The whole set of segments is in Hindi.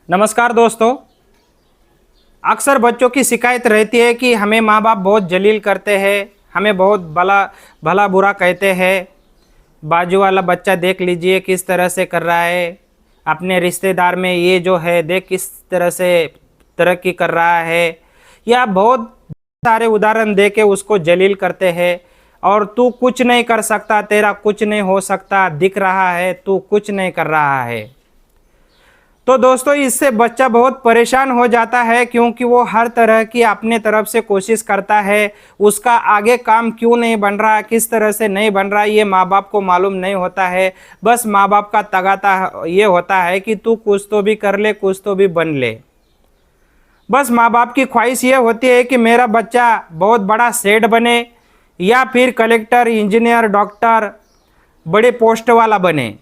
नमस्कार दोस्तों। अक्सर बच्चों की शिकायत रहती है कि हमें माँ बाप बहुत जलील करते हैं, हमें बहुत भला बुरा कहते हैं। बाजू वाला बच्चा देख लीजिए किस तरह से कर रहा है, अपने रिश्तेदार में ये जो है देख किस तरह से तरक्की कर रहा है, या बहुत सारे उदाहरण दे के उसको जलील करते हैं। और तू कुछ नहीं कर सकता, तेरा कुछ नहीं हो सकता, दिख रहा है तू कुछ नहीं कर रहा है। तो दोस्तों इससे बच्चा बहुत परेशान हो जाता है, क्योंकि वो हर तरह की अपने तरफ से कोशिश करता है। उसका आगे काम क्यों नहीं बन रहा, किस तरह से नहीं बन रहा, ये माँ बाप को मालूम नहीं होता है। बस माँ बाप का तगाता ये होता है कि तू कुछ तो भी कर ले, कुछ तो भी बन ले। बस माँ बाप की ख्वाहिश ये होती है कि मेरा बच्चा बहुत बड़ा सेठ बने, या फिर कलेक्टर, इंजीनियर, डॉक्टर, बड़े पोस्ट वाला बने।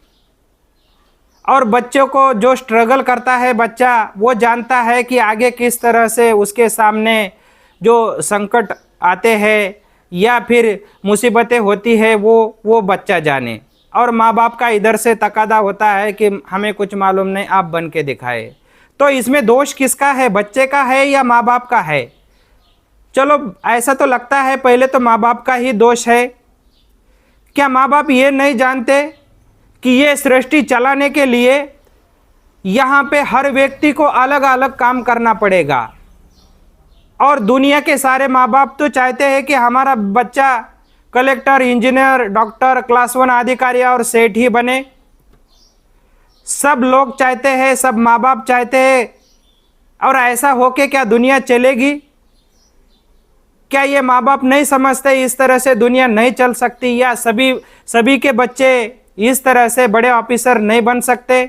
और बच्चों को जो स्ट्रगल करता है बच्चा, वो जानता है कि आगे किस तरह से उसके सामने जो संकट आते हैं या फिर मुसीबतें होती है वो बच्चा जाने। और माँ बाप का इधर से तकादा होता है कि हमें कुछ मालूम नहीं, आप बन के दिखाए। तो इसमें दोष किसका है, बच्चे का है या माँ बाप का है? चलो ऐसा तो लगता है पहले तो माँ बाप का ही दोष है। क्या माँ बाप ये नहीं जानते कि ये सृष्टि चलाने के लिए यहाँ पे हर व्यक्ति को अलग अलग काम करना पड़ेगा? और दुनिया के सारे माँ बाप तो चाहते हैं कि हमारा बच्चा कलेक्टर, इंजीनियर, डॉक्टर, क्लास 1 अधिकारी और सेठ ही बने। सब लोग चाहते हैं, सब माँ बाप चाहते हैं। और ऐसा होके क्या दुनिया चलेगी? क्या ये माँ बाप नहीं समझते इस तरह से दुनिया नहीं चल सकती? या सभी के बच्चे इस तरह से बड़े ऑफिसर नहीं बन सकते?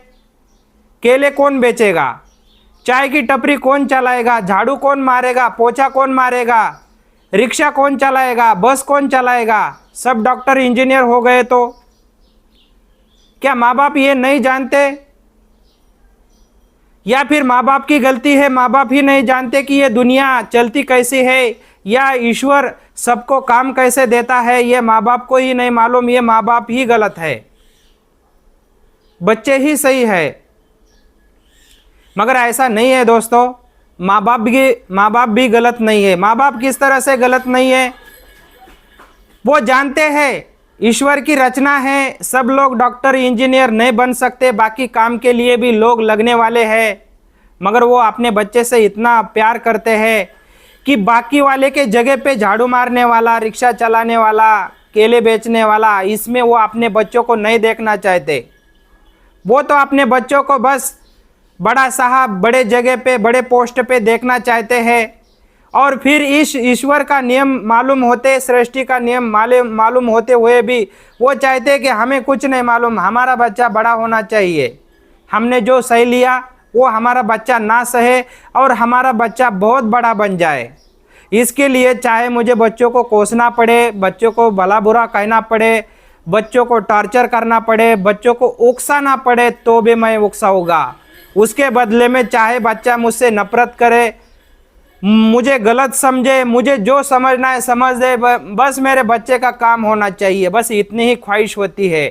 केले कौन बेचेगा, चाय की टपरी कौन चलाएगा, झाड़ू कौन मारेगा, पोछा कौन मारेगा, रिक्शा कौन चलाएगा, बस कौन चलाएगा? सब डॉक्टर, इंजीनियर हो गए तो क्या माँ बाप ये नहीं जानते? या फिर माँ बाप की गलती है, माँ बाप ही नहीं जानते कि ये दुनिया चलती कैसी है, या ईश्वर सबको काम कैसे देता है, ये माँ बाप को ही नहीं मालूम, ये माँ बाप ही गलत है, बच्चे ही सही है। मगर ऐसा नहीं है दोस्तों, माँ बाप भी गलत नहीं है। माँ बाप किस तरह से गलत नहीं है? वो जानते हैं ईश्वर की रचना है, सब लोग डॉक्टर, इंजीनियर नहीं बन सकते, बाकी काम के लिए भी लोग लगने वाले हैं। मगर वो अपने बच्चे से इतना प्यार करते हैं कि बाकी वाले के जगह पे झाड़ू मारने वाला, रिक्शा चलाने वाला, केले बेचने वाला, इसमें वो अपने बच्चों को नहीं देखना चाहते। वो तो अपने बच्चों को बस बड़ा साहब, बड़े जगह पे, बड़े पोस्ट पे देखना चाहते हैं। और फिर इस ईश्वर का नियम मालूम होते, सृष्टि का नियम मालूम होते हुए भी वो चाहते कि हमें कुछ नहीं मालूम, हमारा बच्चा बड़ा होना चाहिए। हमने जो सह लिया वो हमारा बच्चा ना सहे और हमारा बच्चा बहुत बड़ा बन जाए। इसके लिए चाहे मुझे बच्चों को कोसना पड़े, बच्चों को भला बुरा कहना पड़े, बच्चों को टॉर्चर करना पड़े, बच्चों को उकसाना पड़े, तो भी मैं उकसाऊंगा। उसके बदले में चाहे बच्चा मुझसे नफरत करे, मुझे गलत समझे, मुझे जो समझना है समझ दे, बस मेरे बच्चे का काम होना चाहिए, बस इतनी ही ख्वाहिश होती है।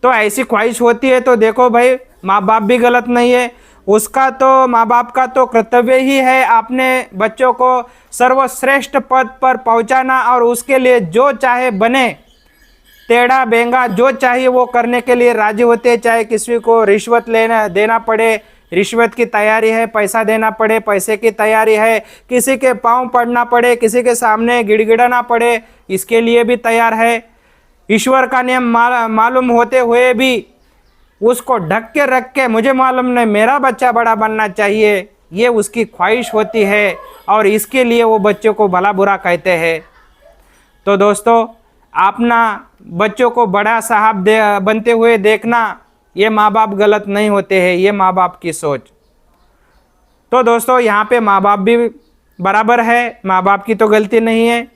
तो ऐसी ख्वाहिश होती है तो देखो भाई, माँ बाप भी गलत नहीं है। उसका तो, माँ बाप का तो कर्तव्य ही है अपने बच्चों को सर्वश्रेष्ठ पद पर पहुंचाना, और उसके लिए जो चाहे बने, टेढ़ा बेंगा जो चाहिए वो करने के लिए राजी होते। चाहे किसी को रिश्वत देना पड़े, रिश्वत की तैयारी है, पैसा देना पड़े, पैसे की तैयारी है, किसी के पांव पड़ना पड़े, किसी के सामने गिड़गिड़ाना पड़े, इसके लिए भी तैयार है। ईश्वर का नियम मालूम होते हुए भी उसको ढक के रख के, मुझे मालूम नहीं, मेरा बच्चा बड़ा बनना चाहिए, ये उसकी ख्वाहिश होती है। और इसके लिए वो बच्चों को भला बुरा कहते हैं। तो दोस्तों, अपना बच्चों को बड़ा साहब बनते हुए देखना, ये माँ बाप गलत नहीं होते हैं, ये माँ बाप की सोच। तो दोस्तों यहाँ पे माँ बाप भी बराबर है, माँ बाप की तो गलती नहीं है।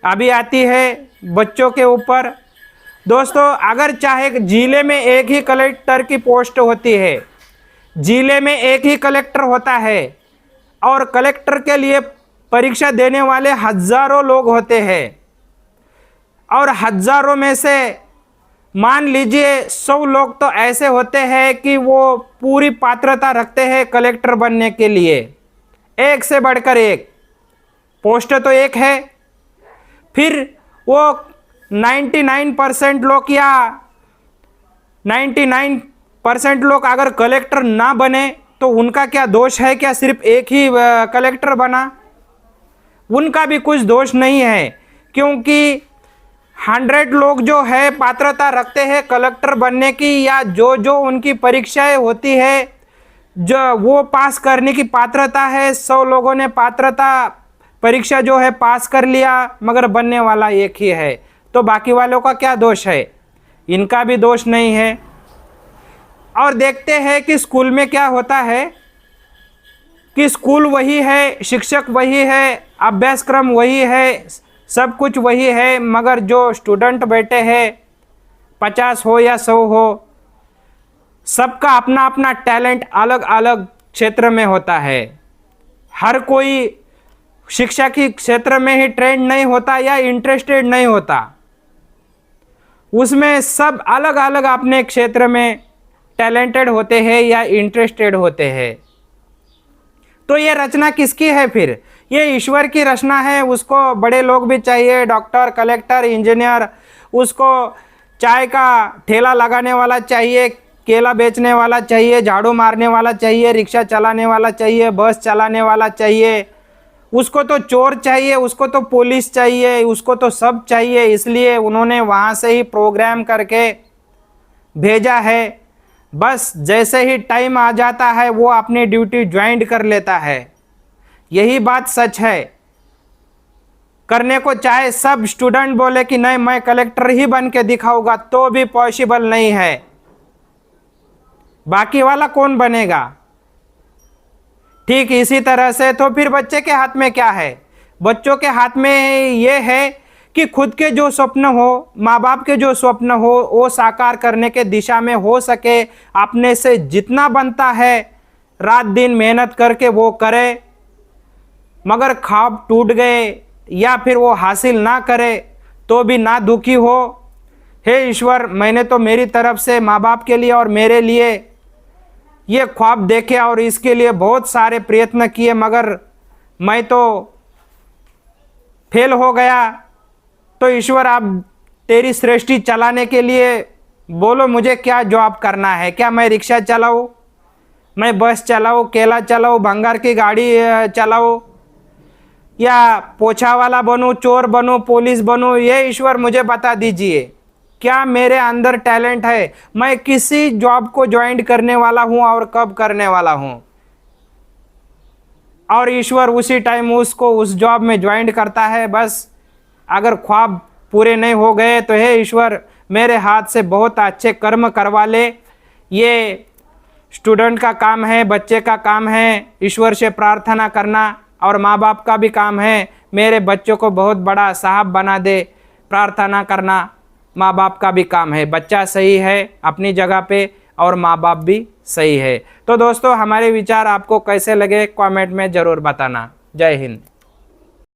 अभी आती है बच्चों के ऊपर। दोस्तों अगर चाहे जिले में एक ही कलेक्टर की पोस्ट होती है, जिले में एक ही कलेक्टर होता है, और कलेक्टर के लिए परीक्षा देने वाले हजारों लोग होते हैं, और हजारों में से मान लीजिए 100 लोग तो ऐसे होते हैं कि वो पूरी पात्रता रखते हैं कलेक्टर बनने के लिए, एक से बढ़कर एक, पोस्ट तो एक है, फिर वो 99% लोग या 99% लोग अगर कलेक्टर ना बने तो उनका क्या दोष है? क्या सिर्फ एक ही कलेक्टर बना? उनका भी कुछ दोष नहीं है, क्योंकि 100 लोग जो है पात्रता रखते हैं कलेक्टर बनने की, या जो जो उनकी परीक्षाएं होती है जो वो पास करने की पात्रता है, 100 लोगों ने पात्रता परीक्षा जो है पास कर लिया, मगर बनने वाला एक ही है, तो बाकी वालों का क्या दोष है? इनका भी दोष नहीं है। और देखते हैं कि स्कूल में क्या होता है कि स्कूल वही है, शिक्षक वही है, अभ्यासक्रम वही है, सब कुछ वही है, मगर जो स्टूडेंट बैठे हैं 50 हो या 100 हो, सबका अपना अपना टैलेंट अलग अलग क्षेत्र में होता है। हर कोई शिक्षा के क्षेत्र में ही ट्रेंड नहीं होता या इंटरेस्टेड नहीं होता, उसमें सब अलग अलग अपने क्षेत्र में टैलेंटेड होते हैं या इंटरेस्टेड होते हैं। तो ये रचना किसकी है फिर? ये ईश्वर की रचना है। उसको बड़े लोग भी चाहिए, डॉक्टर, कलेक्टर, इंजीनियर, उसको चाय का ठेला लगाने वाला चाहिए, केला बेचने वाला चाहिए, झाड़ू मारने वाला चाहिए, रिक्शा चलाने वाला चाहिए, बस चलाने वाला चाहिए, उसको तो चोर चाहिए, उसको तो पुलिस चाहिए, उसको तो सब चाहिए। इसलिए उन्होंने वहाँ से ही प्रोग्राम करके भेजा है। बस जैसे ही टाइम आ जाता है वो अपनी ड्यूटी ज्वाइन कर लेता है। यही बात सच है। करने को चाहे सब स्टूडेंट बोले कि नहीं मैं कलेक्टर ही बन के दिखाऊंगा, तो भी पॉसिबल नहीं है। बाकी वाला कौन बनेगा? ठीक इसी तरह से तो फिर बच्चे के हाथ में क्या है? बच्चों के हाथ में ये है कि खुद के जो स्वप्न हो, माँ बाप के जो स्वप्न हो, वो साकार करने के दिशा में हो सके, अपने से जितना बनता है रात दिन मेहनत करके वो करे। मगर ख्वाब टूट गए या फिर वो हासिल ना करे तो भी ना दुखी हो। हे ईश्वर, मैंने तो मेरी तरफ से माँ बाप के लिए और मेरे लिए ये ख्वाब देखे और इसके लिए बहुत सारे प्रयत्न किए, मगर मैं तो फेल हो गया। तो ईश्वर आप तेरी सृष्टि चलाने के लिए बोलो मुझे क्या जॉब करना है? क्या मैं रिक्शा चलाऊँ, मैं बस चलाऊँ, केला चलाऊँ, भंगार की गाड़ी चलाऊँ, या पोछा वाला बनूँ, चोर बनूँ, पुलिस बनूँ? ये ईश्वर मुझे बता दीजिए, क्या मेरे अंदर टैलेंट है? मैं किसी जॉब को ज्वाइन करने वाला हूँ और कब करने वाला हूँ? और ईश्वर उसी टाइम उसको उस जॉब में ज्वाइन करता है। बस अगर ख्वाब पूरे नहीं हो गए तो हे ईश्वर मेरे हाथ से बहुत अच्छे कर्म करवा ले। ये स्टूडेंट का काम है, बच्चे का काम है ईश्वर से प्रार्थना करना, और माँ बाप का भी काम है मेरे बच्चों को बहुत बड़ा साहब बना दे, प्रार्थना करना माँ बाप का भी काम है। बच्चा सही है अपनी जगह पे और माँ बाप भी सही है। तो दोस्तों हमारे विचार आपको कैसे लगे कमेंट में ज़रूर बताना। जय हिंद।